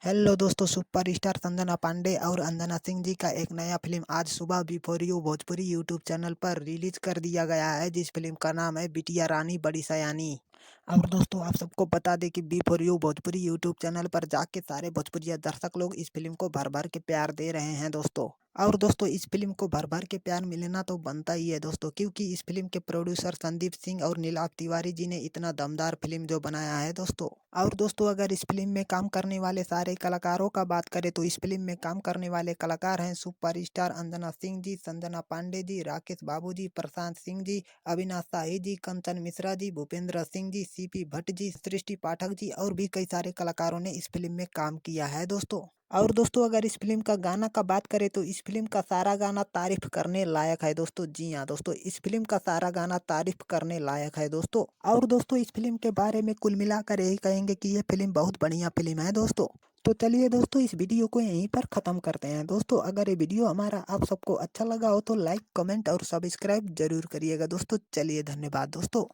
Hello दोस्तों, superstar Sanjana Pandey और अंजना सिंह जी का एक नया फिल्म आज सुबह before you Bhojpuri YouTube channel पर रिलीज कर दिया गया है, जिस फिल्म का नाम है बिटिया रानी बड़ी सयानी। और दोस्तों, आप सबको बता दें कि before you Bhojpuri YouTube channel पर जाके सारे भोजपुरी दर्शक लोग इस फिल्म को भर भर के प्यार दे रहे हैं दोस्तों। और दोस्तों, इस फिल्म को भर भर के प्यार मिलना तो बनता ही है दोस्तों, क्योंकि इस फिल्म के प्रोड्यूसर संदीप सिंह और नीलाभ तिवारी जी ने इतना दमदार फिल्म जो बनाया है दोस्तों। और दोस्तों, अगर इस फिल्म में काम करने वाले सारे कलाकारों का बात करें तो इस फिल्म में काम करने वाले कलाकार हैं सुपरस्टार अंजना सिंह जी, संजना पांडे जी, राकेश बाबू जी, प्रशांत सिंह जी, अविनाश शाही जी, कंचन मिश्रा जी, भूपेंद्र सिंह जी, सीपी भट्ट जी, सृष्टि पाठक जी और भी कई सारे कलाकारों ने इस फिल्म में काम किया है दोस्तों। और दोस्तों, अगर इस फिल्म का गाना का बात करें तो इस फिल्म का सारा गाना तारीफ करने लायक है दोस्तों। जी हाँ दोस्तों, इस फिल्म का सारा गाना तारीफ करने लायक है दोस्तों। और दोस्तों, इस फिल्म के बारे में कुल मिलाकर यही कहेंगे कि ये फिल्म बहुत बढ़िया फिल्म है दोस्तों। तो चलिए दोस्तों, इस वीडियो को यहीं पर ख़त्म करते हैं दोस्तों। अगर ये वीडियो हमारा आप सबको अच्छा लगा हो तो लाइक, कमेंट और सब्सक्राइब जरूर करिएगा दोस्तों। चलिए, धन्यवाद दोस्तों।